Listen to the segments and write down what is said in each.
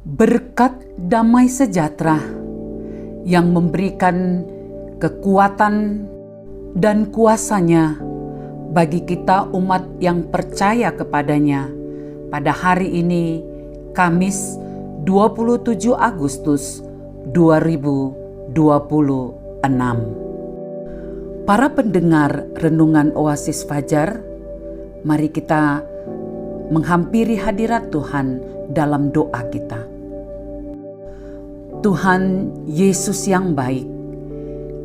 Berkat damai sejahtera yang memberikan kekuatan dan kuasanya bagi kita umat yang percaya kepadanya pada hari ini, Kamis 27 Agustus 2026. Para pendengar Renungan Oasis Fajar, mari kita menghampiri hadirat Tuhan dalam doa kita. Tuhan Yesus yang baik,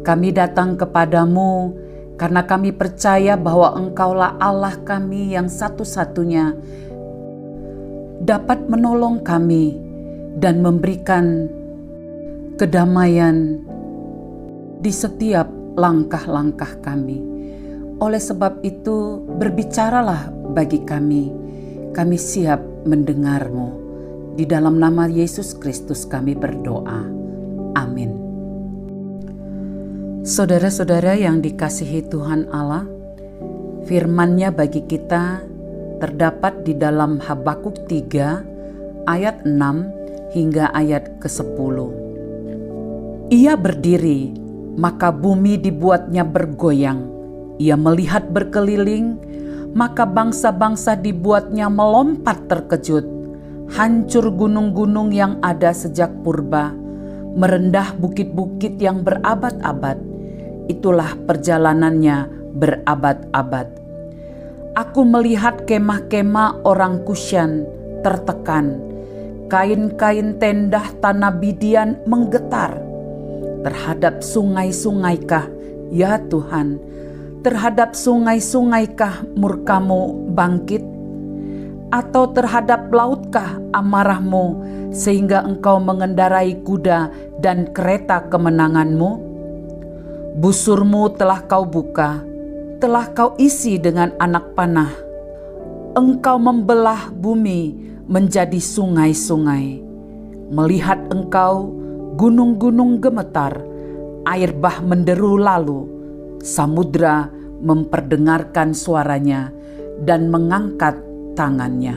kami datang kepadamu karena kami percaya bahwa Engkaulah Allah kami yang satu-satunya dapat menolong kami dan memberikan kedamaian di setiap langkah-langkah kami. Oleh sebab itu, berbicaralah bagi kami. Kami siap mendengar-Mu. Di dalam nama Yesus Kristus kami berdoa. Amin. Saudara-saudara yang dikasihi Tuhan Allah, firman-Nya bagi kita terdapat di dalam Habakuk 3 ayat 6 hingga ayat ke-10. Ia berdiri, maka bumi dibuatnya bergoyang. Ia melihat berkeliling, maka bangsa-bangsa dibuatnya melompat terkejut. Hancur gunung-gunung yang ada sejak purba, merendah bukit-bukit yang berabad-abad. Itulah perjalanannya berabad-abad. Aku melihat kemah-kemah orang Kusyan tertekan. Kain-kain tendah tanah Midian menggetar. Terhadap sungai-sungaikah, ya Tuhan? Terhadap sungai-sungaikah murka-Mu bangkit? Atau terhadap lautkah amarah-Mu sehingga Engkau mengendarai kuda dan kereta kemenangan-Mu? Busur-Mu telah Kau buka, telah Kau isi dengan anak panah. Engkau membelah bumi menjadi sungai-sungai. Melihat Engkau, gunung-gunung gemetar, air bah menderu lalu. Samudra memperdengarkan suaranya dan mengangkat tangannya.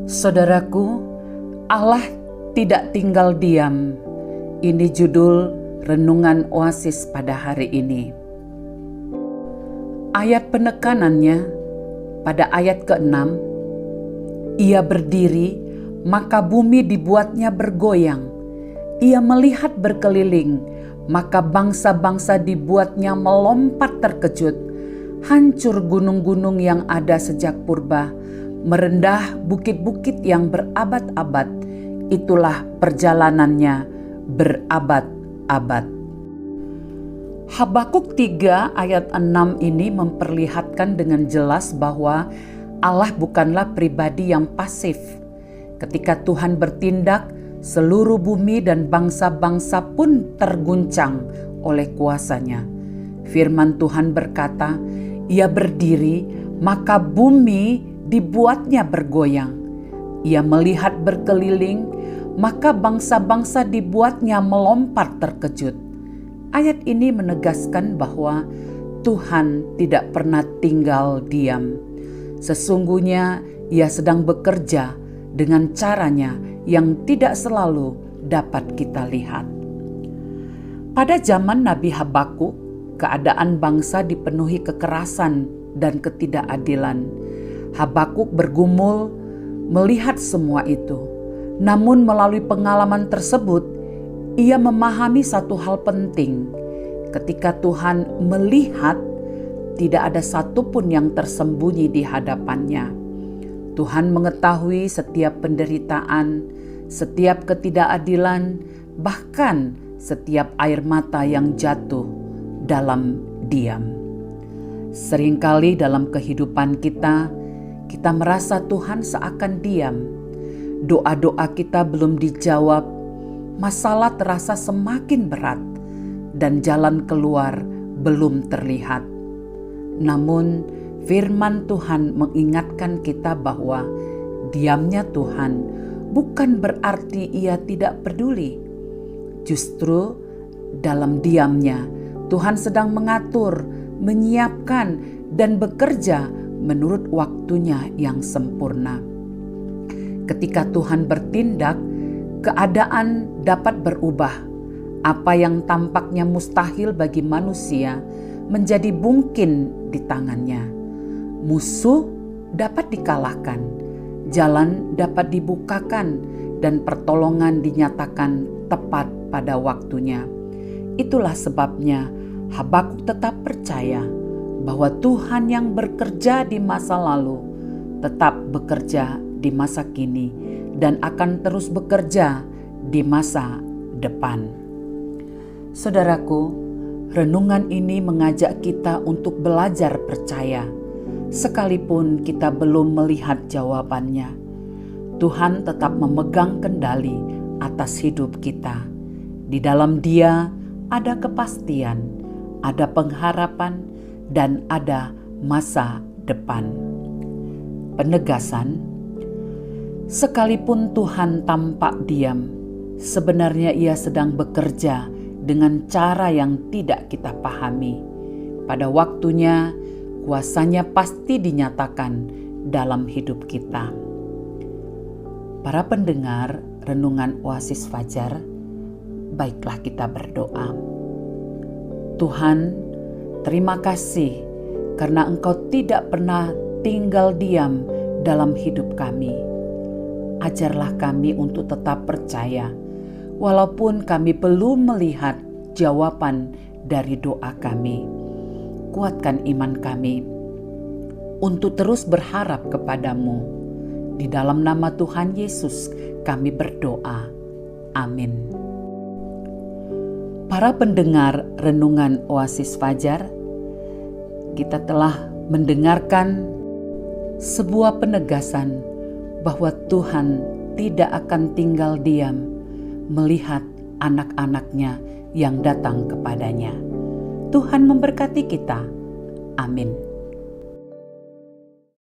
Saudaraku, Allah tidak tinggal diam. Ini judul Renungan Oasis pada hari ini. Ayat penekanannya pada ayat ke-6. Ia berdiri, maka bumi dibuatnya bergoyang. Ia melihat berkeliling, maka bangsa-bangsa dibuatnya melompat terkejut. Hancur gunung-gunung yang ada sejak purba, merendah bukit-bukit yang berabad-abad. Itulah perjalanannya berabad-abad. Habakuk 3 ayat 6 ini memperlihatkan dengan jelas bahwa Allah bukanlah pribadi yang pasif. Ketika Tuhan bertindak, seluruh bumi dan bangsa-bangsa pun terguncang oleh kuasa-Nya. Firman Tuhan berkata, Ia berdiri, maka bumi dibuatnya bergoyang. Ia melihat berkeliling, maka bangsa-bangsa dibuatnya melompat terkejut. Ayat ini menegaskan bahwa Tuhan tidak pernah tinggal diam. Sesungguhnya Ia sedang bekerja dengan caranya yang tidak selalu dapat kita lihat. Pada zaman Nabi Habakuk, keadaan bangsa dipenuhi kekerasan dan ketidakadilan. Habakuk bergumul melihat semua itu. Namun melalui pengalaman tersebut, ia memahami satu hal penting. Ketika Tuhan melihat, tidak ada satupun yang tersembunyi di hadapan-Nya. Tuhan mengetahui setiap penderitaan, setiap ketidakadilan, bahkan setiap air mata yang jatuh dalam diam. Seringkali dalam kehidupan kita merasa Tuhan seakan diam. Doa-doa kita belum dijawab, masalah terasa semakin berat, dan jalan keluar belum terlihat. Namun, firman Tuhan mengingatkan kita bahwa diamnya Tuhan bukan berarti Ia tidak peduli. Justru dalam diamnya, Tuhan sedang mengatur, menyiapkan, dan bekerja menurut waktunya yang sempurna. Ketika Tuhan bertindak, keadaan dapat berubah. Apa yang tampaknya mustahil bagi manusia menjadi mungkin di tangannya. Musuh dapat dikalahkan, jalan dapat dibukakan, dan pertolongan dinyatakan tepat pada waktunya. Itulah sebabnya Habakuk tetap percaya bahwa Tuhan yang bekerja di masa lalu tetap bekerja di masa kini dan akan terus bekerja di masa depan. Saudaraku, renungan ini mengajak kita untuk belajar percaya, sekalipun kita belum melihat jawabannya. Tuhan tetap memegang kendali atas hidup kita. Di dalam Dia ada kepastian, ada pengharapan, dan ada masa depan. Penegasan, sekalipun Tuhan tampak diam, sebenarnya Ia sedang bekerja dengan cara yang tidak kita pahami. Pada waktunya, kuasa-Nya pasti dinyatakan dalam hidup kita. Para pendengar renungan Oasis Fajar, baiklah kita berdoa. Tuhan, terima kasih karena Engkau tidak pernah tinggal diam dalam hidup kami. Ajarlah kami untuk tetap percaya, walaupun kami belum melihat jawaban dari doa kami. Kuatkan iman kami untuk terus berharap kepadamu. Di dalam nama Tuhan Yesus kami berdoa. Amin. Para pendengar renungan Oasis Fajar, kita telah mendengarkan sebuah penegasan bahwa Tuhan tidak akan tinggal diam melihat anak-anak-Nya yang datang kepadanya. Tuhan memberkati kita. Amin.